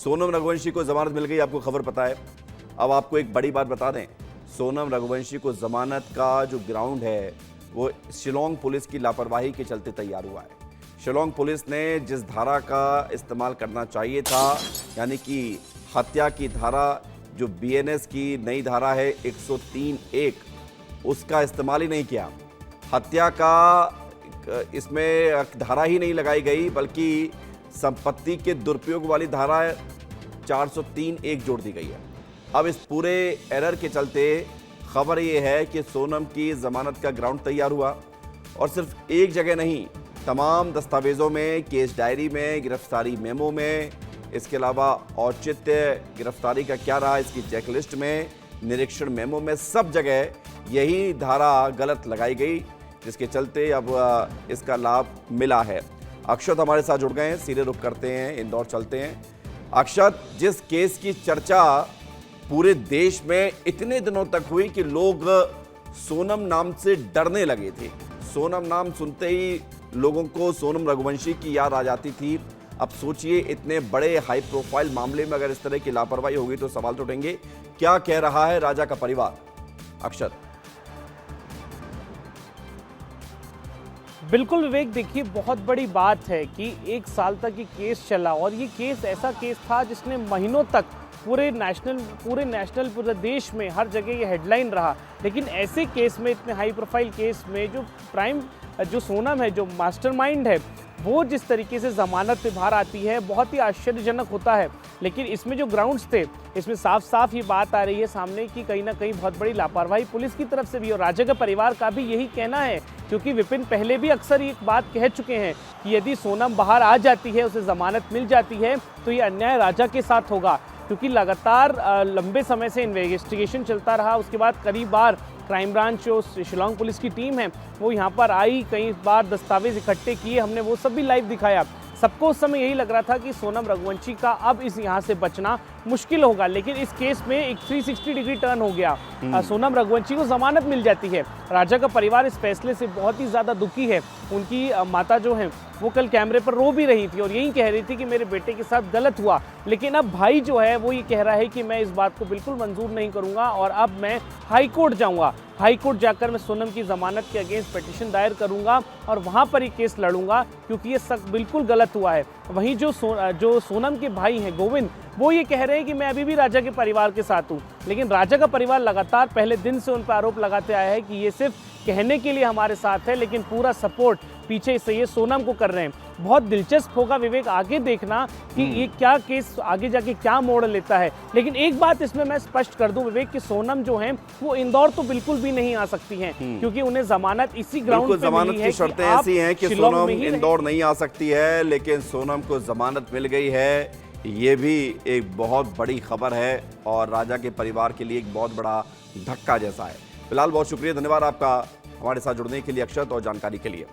सोनम रघुवंशी को जमानत मिल गई, आपको खबर पता है। अब आपको एक बड़ी बात बता दें, सोनम रघुवंशी को जमानत का जो ग्राउंड है वो शिलोंग पुलिस की लापरवाही के चलते तैयार हुआ है। शिलोंग पुलिस ने जिस धारा का इस्तेमाल करना चाहिए था, यानी कि हत्या की धारा, जो बीएनएस की नई धारा है 103(1), उसका इस्तेमाल ही नहीं किया। हत्या का इसमें धारा ही नहीं लगाई गई, बल्कि संपत्ति के दुरुपयोग वाली धारा 403(1) जोड़ दी गई है। अब इस पूरे एरर के चलते खबर ये है कि सोनम की जमानत का ग्राउंड तैयार हुआ, और सिर्फ एक जगह नहीं, तमाम दस्तावेजों में, केस डायरी में, गिरफ्तारी मेमो में, इसके अलावा औचित्य गिरफ्तारी का क्या रहा इसकी चेकलिस्ट में, निरीक्षण मेमो में, सब जगह यही धारा गलत लगाई गई, जिसके चलते अब इसका लाभ मिला है। अक्षत हमारे साथ जुड़ गए हैं, सीधे रुख करते हैं, इंदौर चलते हैं। अक्षत, जिस केस की चर्चा पूरे देश में इतने दिनों तक हुई कि लोग सोनम नाम से डरने लगे थे, सोनम नाम सुनते ही लोगों को सोनम रघुवंशी की याद आ जाती थी। अब सोचिए, इतने बड़े हाई प्रोफाइल मामले में अगर इस तरह की लापरवाही होगी तो सवाल तो उठेंगे। क्या कह रहा है राजा का परिवार? अक्षत। बिल्कुल विवेक, देखिए बहुत बड़ी बात है कि 1 साल तक ये केस चला, और ये केस ऐसा केस था जिसने महीनों तक पूरे नेशनल पूरे देश में हर जगह ये हेडलाइन रहा। लेकिन ऐसे केस में, इतने हाई प्रोफाइल केस में, जो सोनम है, जो मास्टरमाइंड है, वो जिस तरीके से जमानत पे बाहर आती है, बहुत ही आश्चर्यजनक होता है। लेकिन इसमें जो ग्राउंड्स थे, इसमें साफ साफ ये बात आ रही है सामने कि कहीं ना कहीं बहुत बड़ी लापरवाही पुलिस की तरफ से भी, और राजा का परिवार का भी यही कहना है। क्योंकि विपिन पहले भी अक्सर ये बात कह चुके हैं कि यदि सोनम बाहर आ जाती है, उसे जमानत मिल जाती है, तो ये अन्याय राजा के साथ होगा। क्योंकि लगातार लंबे समय से इन्वेस्टिगेशन चलता रहा। उसके बाद कई बार क्राइम ब्रांच जो शिलोंग पुलिस की टीम है वो यहाँ पर आई, कई बार दस्तावेज इकट्ठे किए, हमने वो सब भी लाइव दिखाया। सबको उस समय यही लग रहा था कि सोनम रघुवंशी का अब इस यहाँ से बचना मुश्किल होगा। लेकिन इस केस में एक 360 डिग्री टर्न हो गया। सोनम रघुवंशी को जमानत मिल जाती है। राजा का परिवार इस फैसले से बहुत ही ज़्यादा दुखी है। उनकी माता जो है वो कल कैमरे पर रो भी रही थी और यही कह रही थी कि मेरे बेटे के साथ गलत हुआ। लेकिन अब भाई जो है वो ये कह रहा है कि मैं इस बात को बिल्कुल मंजूर नहीं करूँगा, और अब मैं हाई कोर्ट जाऊँगा। हाई कोर्ट जाकर मैं सोनम की ज़मानत के अगेंस्ट पिटीशन दायर करूँगा और वहाँ पर ये केस लड़ूंगा, क्योंकि ये सब बिल्कुल गलत हुआ है। वहीं जो सोनम के भाई हैं गोविंद, वो ये कह रहे हैं कि मैं अभी भी राजा के परिवार के साथ हूँ। लेकिन राजा का परिवार लगातार पहले दिन से उन पर आरोप लगाते आया है कि ये सिर्फ कहने के लिए हमारे साथ है, लेकिन पूरा सपोर्ट पीछे से ये सोनम को कर रहे हैं। बहुत दिलचस्प होगा विवेक आगे देखना कि ये क्या केस आगे जाके क्या मोड़ लेता है। लेकिन एक बात इसमें मैं स्पष्ट कर दूं विवेक कि सोनम जो है वो इंदौर तो बिल्कुल भी नहीं आ सकती हैं, क्योंकि उन्हें जमानत इसी ग्राउंड पे मिली है। की शर्तें ऐसी हैं कि सोनम इंदौर नहीं आ सकती है, लेकिन सोनम को जमानत मिल गई है। ये भी एक बहुत बड़ी खबर है और राजा के परिवार के लिए एक बहुत बड़ा धक्का जैसा है। फिलहाल बहुत शुक्रिया, धन्यवाद आपका हमारे साथ जुड़ने के लिए अक्षत, और जानकारी के लिए।